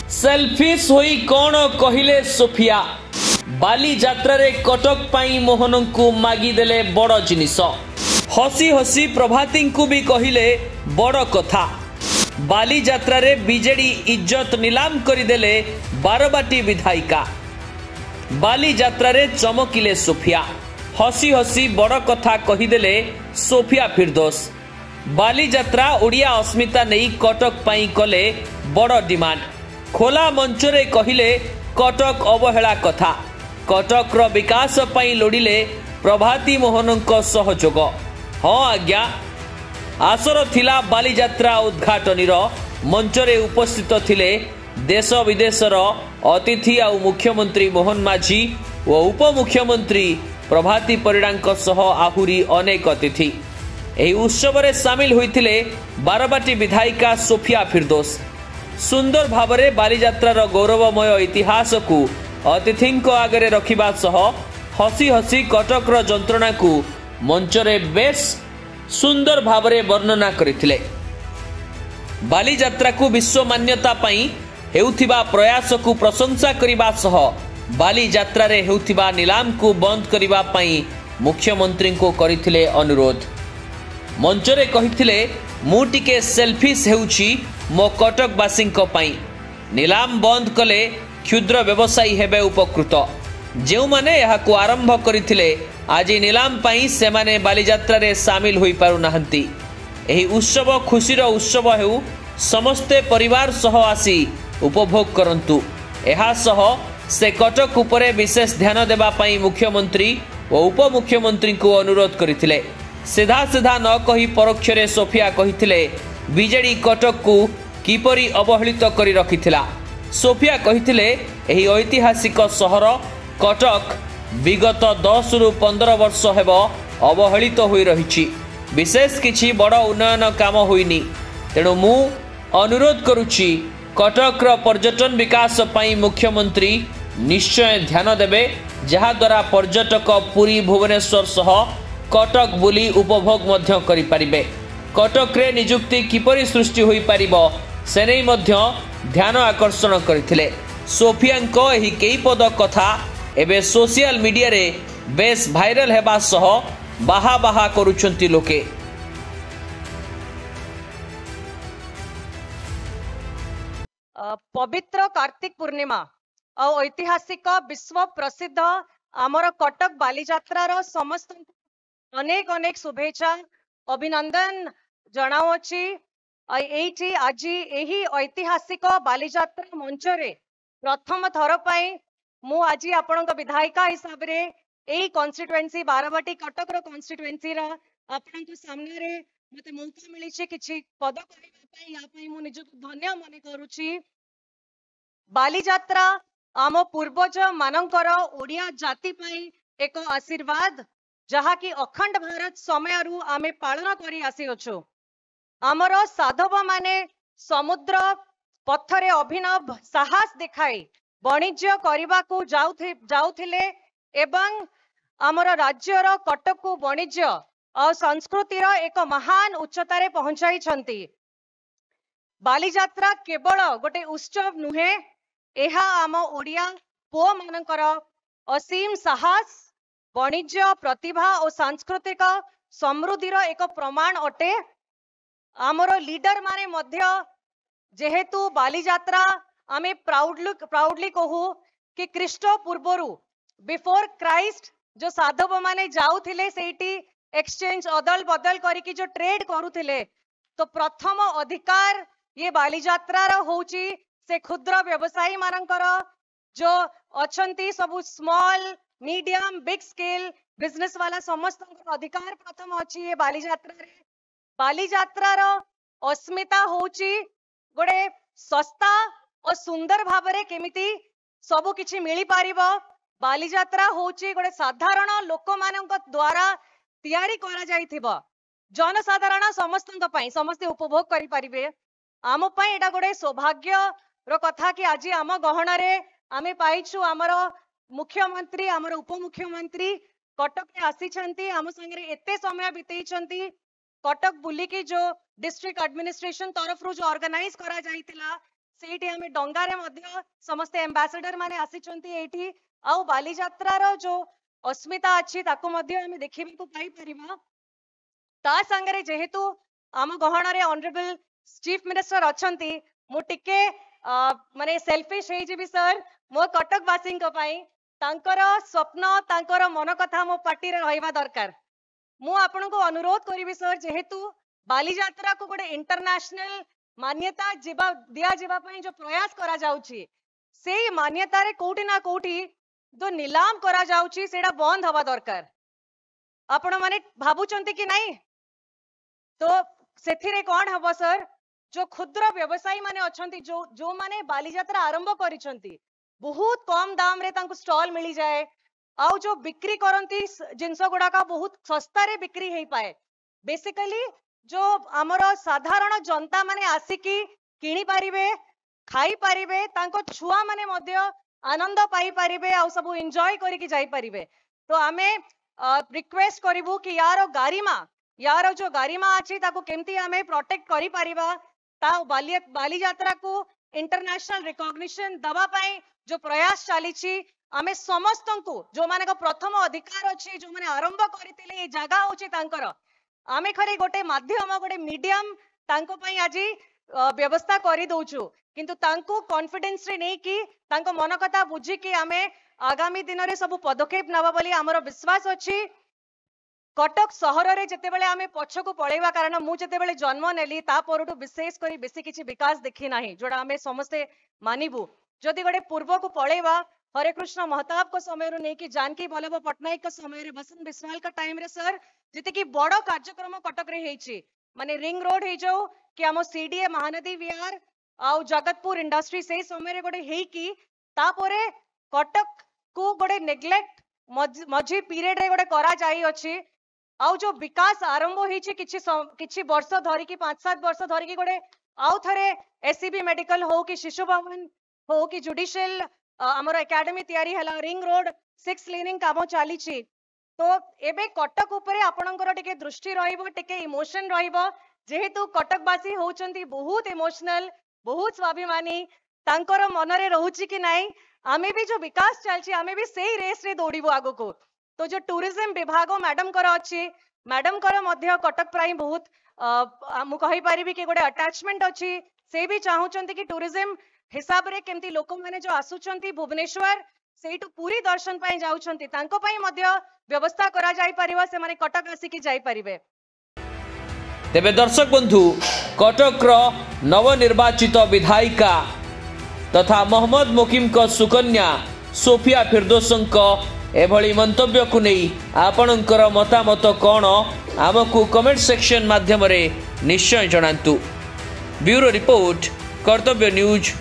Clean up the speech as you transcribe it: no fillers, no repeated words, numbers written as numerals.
Selfish होई कौन कहिले सोफिया बाली जात्रा रे कटक पाई मोहन को मागिदेले बड़ जिनिस हसी हसी प्रभाती को भी कहिले बड़ कथा बाली जात्रा रे बीजेडी इज्जत नीलाम करदेले बारबाटी विधायिका बाली जात्रा रे चमकिले सोफिया हसी हसी बड़ कथा कहीदेले सोफिया फिरदोस बाली जात्रा ओडिया अस्मिता नहीं कटक पाई कले बड़ डिमांड खोला मंच रे कहिले कटक अवहेला कथा कटक रो विकास पाई लोडिले प्रभाती मोहन को सहयोग हाँ आज्ञा आसर थिला बाली जात्रा उद्घाटनी मंच रे उपस्थित थिले देश विदेशर अतिथि आ मुख्यमंत्री मोहन माझी व उपमुख्यमंत्री प्रभाती परिड़ा सह आहुरी अनेक अतिथि एही उत्सव रे सामिल होइथिले बारबाटी विधायिका सोफिया फिरदोस सुंदर भावरे बाली जात्रार गौरवमय इतिहास को अतिथि आगे रखिबा सह हसी हसी कटकर जंत्रणा को मंच रे बेस सुंदर भावरे वर्णना करथिले बाली जात्रा को विश्व मान्यता पाई हेउथिबा प्रयास को प्रशंसा करिबा सह बाली जात्रा रे हेउथिबा नीलाम को बंद करिबा पाई मुख्यमंत्री को करिथिले अनुरोध मंच रे कहिथिले मु टिके सेल्फिश हेउची मो कटकवासी पाई नीलाम बंद कले क्षुद्र व्यवसायी हेबे उपकृत जो माने यहाकु आरंभ करथिले आज नीलाम पाई से माने बाली जात्रा रे सामिल होई पारु नाहंती एही उत्सव खुशीर उत्सव हेउ समस्ते परिवार सह आसी उपभोग करंतु एहा सह से कटक उपरे विशेष ध्यान देबा पाई मुख्यमंत्री व उपमुख्यमंत्री को अनुरोध करथिले सीधा सीधा न कही परोक्ष रे सोफिया कहिथिले बीजेडी कटक को किपरि अवहेलित करी रखिथिला सोफिया कहिथिले एही ऐतिहासिक सहर कटक विगत 10 रु 15 वर्ष हेब अवहेलित होई रहिछि विशेष किछि बड़ उन्नयन काम होइनी तेणु मु अनुरोध करुछि कटकर पर्यटन विकास पाई मुख्यमंत्री निश्चय ध्यान देबे जहा द्वारा पर्यटक पुरी भुवनेश्वर सह कटक बुली उपभोग मध्य करि परिबे कटक रे नियुक्ति किपरि सृष्टि होई परिबो सेनै मध्य ध्यान आकर्षण करथिले सोफियांको एही केई पद कथा एबे सोशल मीडिया रे बेस भाइराल हेबा सह बाहा बाहा करूछंती लोके पवित्र कार्तिक पूर्णिमा और ऐतिहासिक विश्व प्रसिद्ध आमर कटक बाली जात्रार समस्त अनेक अनेक शुभेच्छा अभिनंदन जनाऊँची एठी आज यही ऐतिहासिक बाली जात्रा मंच रे प्रथम थर पाई मु आज आपण विधायिका हिसाब रे एही कॉन्स्टिट्युएंसी बारबाटी कटक रो कॉन्स्टिट्युएंसी रा आपण सामने रे मते मौका मिली छे किछि पद करिबा पई या पई मु निजको धन्य माने करूची बाली जात्रा आम पूर्वज मानकर ओडिया जाति पई एक आशीर्वाद जहा कि अखंड भारत समय रु आमे पालन करी आसी अछु आमर साधव माने समुद्र पथरे अभिनव साहस देखाई वाणिज्य करने को जाउथिले एवं आमर राज्यर कटक को वाणिज्य और संस्कृतिर एक महान उच्चतारे पहुंचाई छंती बाली जात्रा केवल गोटे उत्सव नुहे एहा आम ओडिया पुओ मानकर असीम साहस वाणिज्य प्रतिभा और सांस्कृतिक समृद्धिर एक प्रमाण अटे आमर लीडर माने मध्य जेहेतु बाली जात्रा आमे प्राउडली कहू कि ख्रीष्ट पूर्वरु बिफोर क्राइस्ट जो साधव माने जाउथिले सेठी एक्सचेंज अदल बदल करिकी जो ट्रेड करूथिले तो प्रथम अधिकार ये बाली जात्रा रो होची से क्षुद्र व्यवसायी मानकर जो अछंती सब small medium big scale business वाला समस्त अधिकार प्रथम अछि ये बाली जात्रा रे बाली जात्रा रो अस्मिता होची गोटे सस्ता और सुंदर भावरे केमिति सबु किछि मिली पारिबो बाली जात्रा होची गोटे साधारण लोक मानक द्वारा तैयारी करा जाइथिबो जनसाधारण समस्तक पई समस्त उपभोग करि परिबे आम पई एटा गोटे सौभाग्य रो कथा कि आज आम गहना रे आमे पाइछु हमर मुख्यमंत्री हमर उपमुख्यमंत्री कटक रे आसी छंती आम संगे एते समय बितेई छंती कटक बुली की जो डिस्ट्रिक्ट एडमिनिस्ट्रेशन तरफ जो ऑर्गेनाइज करा जाइतिला सेठी आमे डंगारे मध्य समस्त एम्बासेडर माने आसीचंती एठी आउ बाली यात्रा रो जो अस्मिता अछि ताको मध्य आमे देखिबे को पाई परिबा ता संगरे जेहेतु आम गहण रे ऑनरेबल चीफ मिनिस्टर अछंती मु टिके माने सेल्फिश हे जिबी सर मो कटकवासी को पाई तांकर स्वप्न तांकर मन कथा मो पार्टी रे रहइबा दरकार मु आपन को अनुरोध करिबी सर जेहेतु बाली यात्रा को गोटे इंटरनेशनल मान्यता जीवा दिया जीवा पई जो प्रयास करा जाउची से मान्यता रे कोठी ना कोठी जो नीलाम करा जाउची सेडा बंद हवा दरकार आपण माने भाबुचंती कि नहीं तो सेथिरे कोन हबो सर जो क्षुद्र व्यवसायी माने अछंती जो माने बाली यात्रा आरंभ करिसंती बहुत कम दाम रे तांको स्टॉल मिली जाए आउ जो बिक्री करंती जिंस गुडा का बहुत सस्ता रे बिक्री हेई पाए बेसिकली जो आमर साधारण जनता माने आसिकी किणी पारिबे खाई पारिबे तांको छुआ माने मध्य आनंद पाई पारिबे आउ सब एंजॉय करी की जाई पारिबे तो आमे रिक्वेस्ट करिवु कि यार जो गारिमा अछि ताको केमती आमे प्रोटेक्ट करी पारिबा ता बाली यात्रा को इंटरनेशनल रिकॉग्निशन दबा पाई जो प्रयास चली आमे समस्त को जो माने को प्रथम अधिकार अछि जो माने आरंभ करथिले ए जगह होछि तांकर आमे खरे गोटे माध्यम गोटे मीडियम तांको पई आजी व्यवस्था करी दउछु किंतु तांको कॉन्फिडेंस रे नै कि तांको मन कथा बुझी कि आमे आगामी दिन रे सब पदक्षेप नबा बोली हमरो विश्वास अछि कटक सहर रे जते बेले आमे पछको पळेबा कारण मु जते बेले जन्म नेली ता परटु विशेष करी बेसी किछि विकास देखि नाही जोडा आमे समस्ते मानिबु जदि गोटे पूर्व को पळेबा हरे कृष्ण महताब को समय रो नै कि जानकी वल्लभ पटनायक को समय रे बसंत बिस्वाल का टाइम रे सर जते कि बड़ कार्यक्रम कटक रे हेछि माने रिंग रोड हे जाऊ कि हम सीडीए महानदी विहार आउ जगतपुर इंडस्ट्री से समय रे गोटे हेई कि ता परे कटक को गोटे नेग्लेक्ट मझी पीरियड रे गोटे करा जाई अछि आउ जो विकास आरंभ होइछि किछि वर्ष धरि कि 5-7 वर्ष धरि कि गोटे आउ थरे एससीबी मेडिकल हो कि शिशु भवन हो कि जुडिशियल हमर एकेडमी तयारी हला रिंग रोड 6 लेनिंग काम चली तो एबे कटक उपरे आपणकर टिके दृष्टि रहिबो टिके इमोशन रहिबो जेहेतु कटकवासी होउचंती बहुत इमोशनल बहुत स्वाभिमानी तांकर मनरे रहउची कि नाही आमे भी जो विकास चलछि आमे भी सेही रेस रे दौड़िबो आगो को तो जो टूरिज्म विभाग मैडम कर अछि मैडम कर मध्य कटक प्राय बहुत मु कहि परिबी कि गोटे अटैचमेंट अछि से भी चाहूचंती कि टूरिज्म हिसाब रे केमती लोक माने जो आसुचंती भुवनेश्वर सेठू पूरी दर्शन पाई जाउचंती तांको पाई मध्य व्यवस्था करा जाई परिबा से माने कटक आसी कि जाई परिबे तेबे दर्शक बंधु कटक रो नवनिर्वाचित विधायिका तथा मोहम्मद मुकीम को सुकन्या सोफिया फिरदौसंक एभली मंतव्य को नहीं आपणकर मतामत कौन आमको कमेंट सेक्शन माध्यम रे निश्चय जणांतु। ब्यूरो रिपोर्ट कर्तव्य न्यूज।